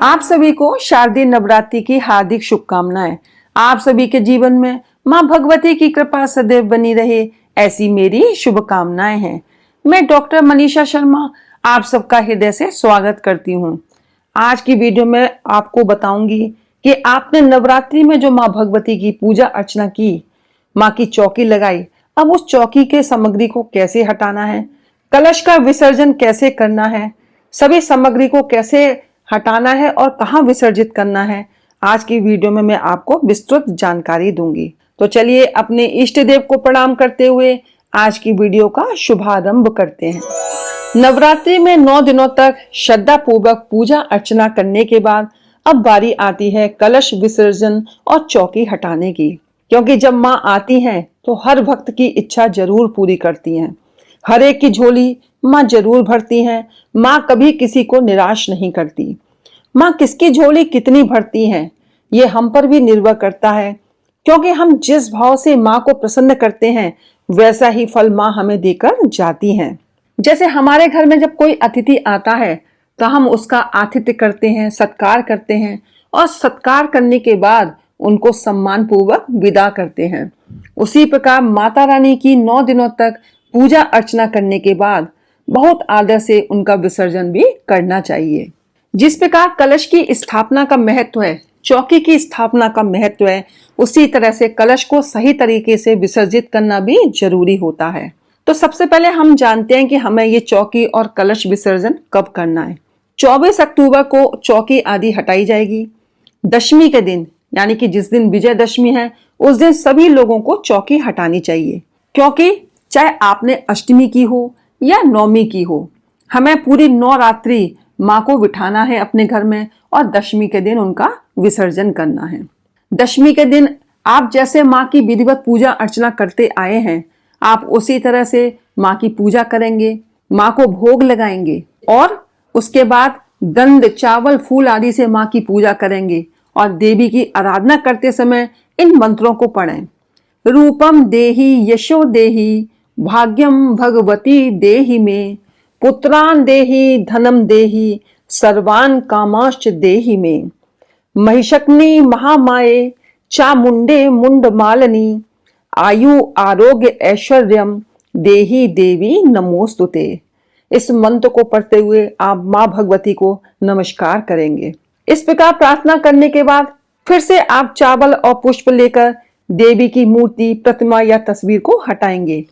आप सभी को शारदीय नवरात्रि की हार्दिक शुभकामनाएं। आप सभी के जीवन में मां भगवती की कृपा सदैव बनी रहे, ऐसी मेरी शुभकामनाएं हैं। मैं डॉक्टर मनीषा शर्मा आप सबका हृदय से स्वागत करती हूं। आज की वीडियो में आपको बताऊंगी कि आपने नवरात्रि में जो मां भगवती की पूजा अर्चना की, मां की चौकी लगाई, अब उस चौकी के सामग्री को कैसे हटाना है, कलश का विसर्जन कैसे करना है, सभी सामग्री को कैसे हटाना है और कहां विसर्जित करना है। आज की वीडियो में मैं आपको विस्तृत जानकारी दूंगी। तो चलिए अपने इष्ट देव को प्रणाम करते हुए आज की वीडियो का शुभारंभ करते हैं। नवरात्रि में 9 दिनों तक श्रद्धा पूर्वक पूजा अर्चना करने के बाद अब बारी आती है कलश विसर्जन और चौकी हटाने की, क्योंकि जब मां आती हैं तो हर भक्त की इच्छा जरूर पूरी करती हैं। हर एक की झोली मां जरूर भरती हैं। मां कभी किसी को निराश नहीं करती। मां किसकी झोली कितनी भरती हैं, ये हम पर भी निर्भर करता है, क्योंकि हम जिस भाव से मां को प्रसन्न करते हैं वैसा ही फल मां हमें देकर जाती हैं। जैसे हमारे घर में जब कोई अतिथि आता है तो हम उसका आतिथ्य करते हैं, सत्कार करते हैं और सत्कार करने के बाद उनको सम्मान पूर्वक विदा करते हैं। उसी प्रकार माता रानी की 9 दिनों तक पूजा अर्चना करने के बाद बहुत आदर से उनका विसर्जन भी करना चाहिए। जिस प्रकार कलश की स्थापना का महत्व है, चौकी की स्थापना का महत्व है, उसी तरह से कलश को सही तरीके से विसर्जित करना भी जरूरी होता है। तो सबसे पहले हम जानते हैं कि हमें ये चौकी और कलश विसर्जन कब करना है। 24 अक्टूबर को चौकी आदि हटाई जाएगी। दशमी के दिन, यानी कि जिस दिन विजयदशमी है, उस दिन सभी लोगों को चौकी हटानी चाहिए, क्योंकि चाहे आपने अष्टमी की हो या नौमी की हो, हमें पूरी 9 रात्रि माँ को बिठाना है अपने घर में और दशमी के दिन उनका विसर्जन करना है। दशमी के दिन आप जैसे माँ की विधिवत पूजा अर्चना करते आए हैं, आप उसी तरह से माँ की पूजा करेंगे, माँ को भोग लगाएंगे और उसके बाद गंध, चावल, फूल आदि से माँ की पूजा करेंगे और देवी की आराधना करते समय इन मंत्रों को पढ़ें। रूपम देहि यशो देहि, भाग्यम भगवती देहि में, पुत्रान देहि धनम देहि, सर्वान कामाश्च देहि में, महिषग्नि महामाये चामुंडे मुंडमालिनी, आयु आरोग्य ऐश्वर्यम देहि देवी नमोस्तुते। इस मंत्र को पढ़ते हुए आप मां भगवती को नमस्कार करेंगे। इस प्रकार प्रार्थना करने के बाद फिर से आप चावल और पुष्प लेकर देवी की मूर्ति, प्रतिमा या तस्वीर को हटाएंगे।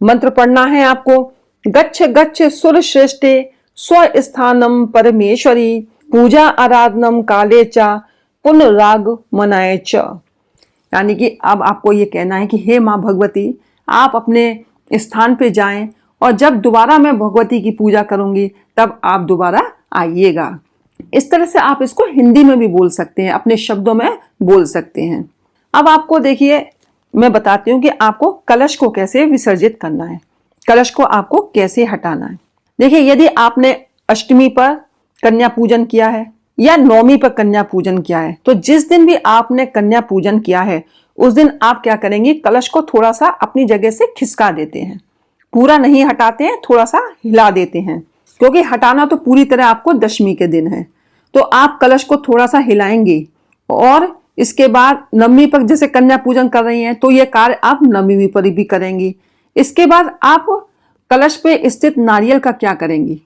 मंत्र पढ़ना है आपको। गच्छ गच्छ सुर श्रेष्ठे स्वस्थानम परमेश्वरी, पूजा आराधनम काले चा पुनराग मनाए च। यानी कि अब आपको ये कहना है कि हे मां भगवती, आप अपने स्थान पे जाएं और जब दोबारा मैं भगवती की पूजा करूंगी तब आप दोबारा आइएगा। इस तरह से आप इसको हिंदी में भी बोल सकते हैं, अपने शब्दों में बोल सकते हैं। अब आपको देखिए, मैं बताती हूँ कि आपको कलश को कैसे विसर्जित करना है, कलश को आपको कैसे हटाना है। देखिए, यदि आपने अष्टमी पर कन्या पूजन किया है या नौमी पर कन्या पूजन किया है, तो जिस दिन भी आपने कन्या पूजन किया है उस दिन आप क्या करेंगे, कलश को थोड़ा सा अपनी जगह से खिसका देते हैं। पूरा नहीं हटाते हैं, थोड़ा सा हिला देते हैं, क्योंकि हटाना तो पूरी तरह आपको दशमी के दिन है। तो आप कलश को थोड़ा सा हिलाएंगे और इसके बाद नवमी पर जैसे कन्या पूजन कर रही हैं तो ये कार्य आप नवमी पर भी करेंगी। इसके बाद आप कलश पे स्थित नारियल का क्या करेंगी।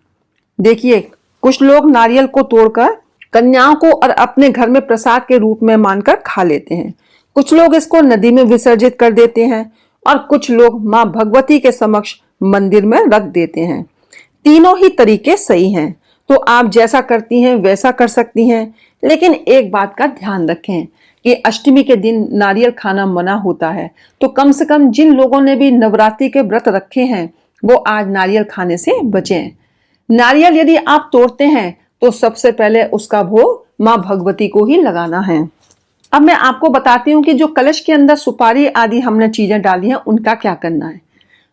देखिए, कुछ लोग नारियल को तोड़कर कन्याओं को और अपने घर में प्रसाद के रूप में मानकर खा लेते हैं। कुछ लोग इसको नदी में विसर्जित कर देते हैं और कुछ लोग मां भगवती के समक्ष मंदिर में रख देते हैं। तीनों ही तरीके सही हैं, तो आप जैसा करती हैं वैसा कर सकती हैं। लेकिन एक बात का ध्यान रखें कि अष्टमी के दिन नारियल खाना मना होता है, तो कम से कम जिन लोगों ने भी नवरात्रि के व्रत रखे हैं वो आज नारियल खाने से बचें। नारियल यदि आप तोड़ते हैं तो सबसे पहले उसका भोग मां भगवती को ही लगाना है। अब मैं आपको बताती हूँ कि जो कलश के अंदर सुपारी आदि हमने चीजें डाली हैं उनका क्या करना है।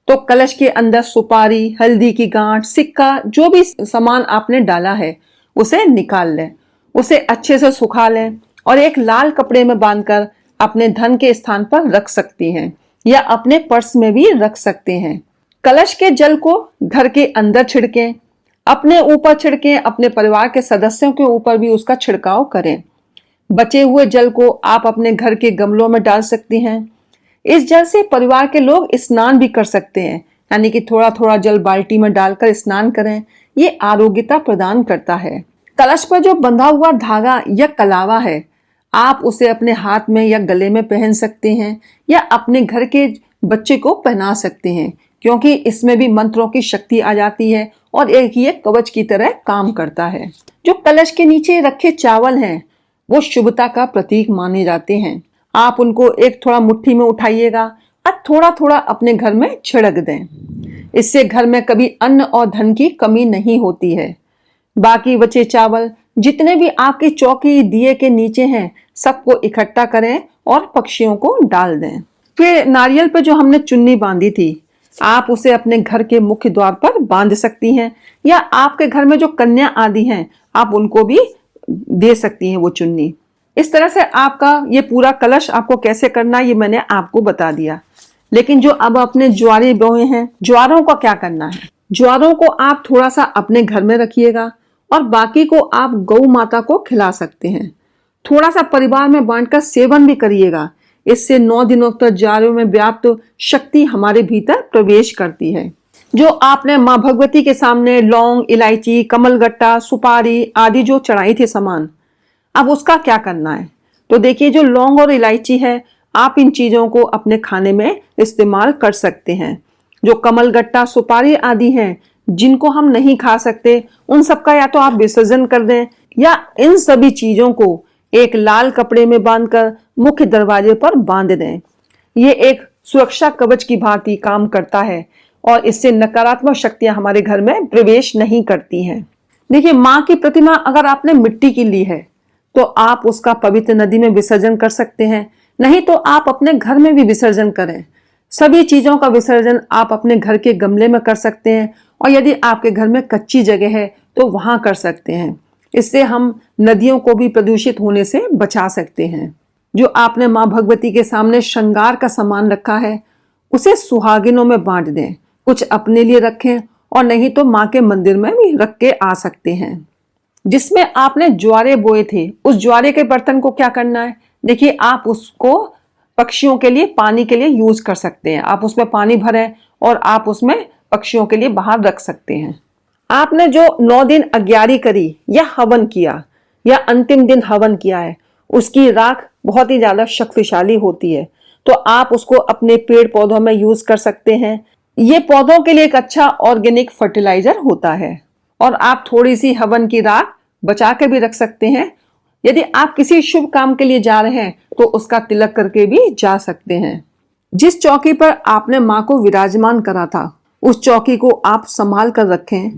तो कलश के अंदर सुपारी, हल्दी की गांठ, सिक्का, जो भी सामान आपने डाला है उसे निकाल लें, उसे अच्छे से सुखा लें और एक लाल कपड़े में बांधकर अपने धन के स्थान पर रख सकती हैं या अपने पर्स में भी रख सकते हैं। कलश के जल को घर के अंदर छिड़कें, अपने ऊपर छिड़कें, अपने परिवार के सदस्यों के ऊपर भी उसका छिड़काव करें। बचे हुए जल को आप अपने घर के गमलों में डाल सकती हैं। इस जल से परिवार के लोग स्नान भी कर सकते हैं, यानी कि थोड़ा थोड़ा जल बाल्टी में डालकर स्नान करें। ये आरोग्यता प्रदान करता है। कलश पर जो बंधा हुआ धागा या कलावा है, आप उसे अपने हाथ में या गले में पहन सकते हैं या अपने घर के बच्चे को पहना सकते हैं, क्योंकि इसमें भी मंत्रों की शक्ति आ जाती है और एक ये कवच की तरह काम करता है। जो कलश के नीचे रखे चावल हैं, वो शुभता का प्रतीक माने जाते हैं। आप उनको एक थोड़ा मुट्ठी में उठाइएगा और थोड़ा थोड़ा अपने घर में छिड़क दें। इससे घर में कभी अन्न और धन की कमी नहीं होती है। बाकी बचे चावल जितने भी आपकी चौकी दिए के नीचे हैं, सबको इकट्ठा करें और पक्षियों को डाल दें। फिर नारियल पे जो हमने चुन्नी बांधी थी, आप उसे अपने घर के मुख्य द्वार पर बांध सकती हैं, या आपके घर में जो कन्या आदि हैं, आप उनको भी दे सकती हैं वो चुन्नी। इस तरह से आपका ये पूरा कलश आपको कैसे करना है ये मैंने आपको बता दिया। लेकिन जो अब अपने ज्वारे बोए हैं, ज्वारों का क्या करना है? ज्वारों को आप थोड़ा सा अपने घर में रखिएगा और बाकी को आप गौ माता को खिला सकते हैं। थोड़ा सा परिवार में बांटकर सेवन भी करिएगा। इससे 9 दिनों तक ज्वारों में व्याप्त शक्ति हमारे भीतर प्रवेश करती है। जो आपने माँ भगवती के सामने लौंग, इलायची, कमलगट्टा, सुपारी आदि जो चढ़ाई थे सामान, अब उसका क्या करना है? तो देखिए, जो लौंग और इलायची है, आप इन चीजों को अपने खाने में इस्तेमाल कर सकते हैं। जो कमलगट्टा, सुपारी आदि हैं, जिनको हम नहीं खा सकते, उन सबका या तो आप विसर्जन कर दें या इन सभी चीजों को एक लाल कपड़े में बांधकर मुख्य दरवाजे पर बांध दें। ये एक सुरक्षा कवच की भांति काम करता है और इससे नकारात्मक शक्तियां हमारे घर में प्रवेश नहीं करती हैं। देखिए, माँ की प्रतिमा अगर आपने मिट्टी की ली है तो आप उसका पवित्र नदी में विसर्जन कर सकते हैं, नहीं तो आप अपने घर में भी विसर्जन करें। सभी चीजों का विसर्जन आप अपने घर के गमले में कर सकते हैं और यदि आपके घर में कच्ची जगह है तो वहां कर सकते हैं। इससे हम नदियों को भी प्रदूषित होने से बचा सकते हैं। जो आपने माँ भगवती के सामने श्रृंगार का सामान रखा है, उसे सुहागिनों में बांट दें। कुछ अपने लिए रखें और नहीं तो माँ के मंदिर में भी रख के आ सकते हैं। जिसमें आपने ज्वारे बोए थे, उस ज्वारे के बर्तन को क्या करना है? देखिए, आप उसको पक्षियों के लिए पानी के लिए यूज कर सकते हैं। आप उसमें पानी भरें और आप उसमें पक्षियों के लिए बाहर रख सकते हैं। आपने जो 9 दिन अग्यारी करी या हवन किया या अंतिम दिन हवन किया है, उसकी राख बहुत ही ज्यादा शक्तिशाली होती है, तो आप उसको अपने पेड़ पौधों में यूज कर सकते हैं। ये पौधों के लिए एक अच्छा ऑर्गेनिक फर्टिलाइजर होता है। और आप थोड़ी सी हवन की राख बचा के भी रख सकते हैं। यदि आप किसी शुभ काम के लिए जा रहे हैं तो उसका तिलक करके भी जा सकते हैं। जिस चौकी पर आपने माँ को विराजमान करा था, उस चौकी को आप संभाल कर रखें।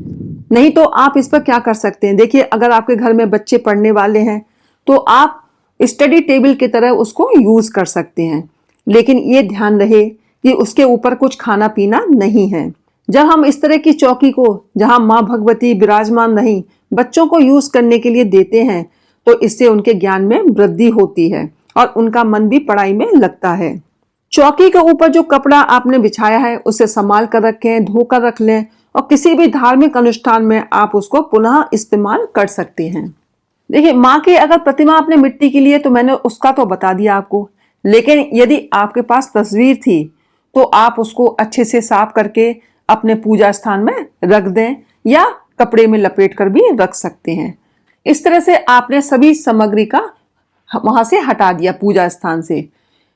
नहीं तो आप इस पर क्या कर सकते हैं? देखिए, अगर आपके घर में बच्चे पढ़ने वाले हैं तो आप स्टडी टेबल की तरह उसको यूज कर सकते हैं, लेकिन ये ध्यान रहे कि उसके ऊपर कुछ खाना पीना नहीं है। जब हम इस तरह की चौकी को, जहां माँ भगवती विराजमान नहीं, बच्चों को यूज करने के लिए देते हैं, तो इससे उनके ज्ञान में वृद्धि होती है और उनका मन भी पढ़ाई में लगता है। चौकी के ऊपर जो कपड़ा आपने बिछाया है, उसे संभाल कर रखें, धोकर रख लें और किसी भी धार्मिक अनुष्ठान में आप उसको पुनः इस्तेमाल कर सकते हैं। देखिए, माँ की अगर प्रतिमा आपने मिट्टी की ली है तो मैंने उसका तो बता दिया आपको, लेकिन यदि आपके पास तस्वीर थी तो आप उसको अच्छे से साफ करके अपने पूजा स्थान में रख दें या कपड़े में लपेट कर भी रख सकते हैं। इस तरह से आपने सभी सामग्री का वहां से हटा दिया पूजा स्थान से।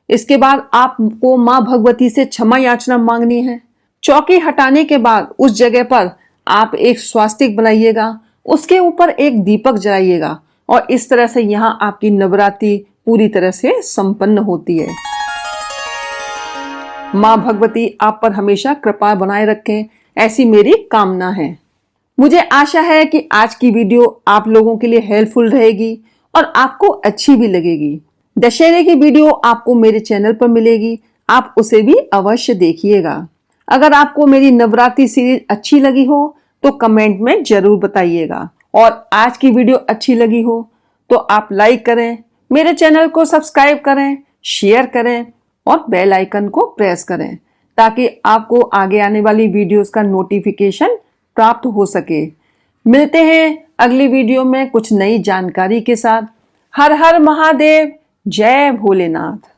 इसके बाद आपको माँ भगवती से क्षमा याचना मांगनी है। चौकी हटाने के बाद उस जगह पर आप एक स्वास्तिक बनाइएगा, उसके ऊपर एक दीपक जलाइएगा और इस तरह से यहाँ आपकी नवरात्रि पूरी तरह से संपन्न होती है। माँ भगवती आप पर हमेशा कृपा बनाए रखें, ऐसी मेरी कामना है। मुझे आशा है कि आज की वीडियो आप लोगों के लिए हेल्पफुल रहेगी और आपको अच्छी भी लगेगी। दशहरे की वीडियो आपको मेरे चैनल पर मिलेगी, आप उसे भी अवश्य देखिएगा। अगर आपको मेरी नवरात्रि सीरीज अच्छी लगी हो तो कमेंट में जरूर बताइएगा और आज की वीडियो अच्छी लगी हो तो आप लाइक करें, मेरे चैनल को सब्सक्राइब करें, शेयर करें और बेल आइकन को प्रेस करें ताकि आपको आगे आने वाली वीडियोस का नोटिफिकेशन प्राप्त हो सके। मिलते हैं अगली वीडियो में कुछ नई जानकारी के साथ। हर हर महादेव, जय भोलेनाथ।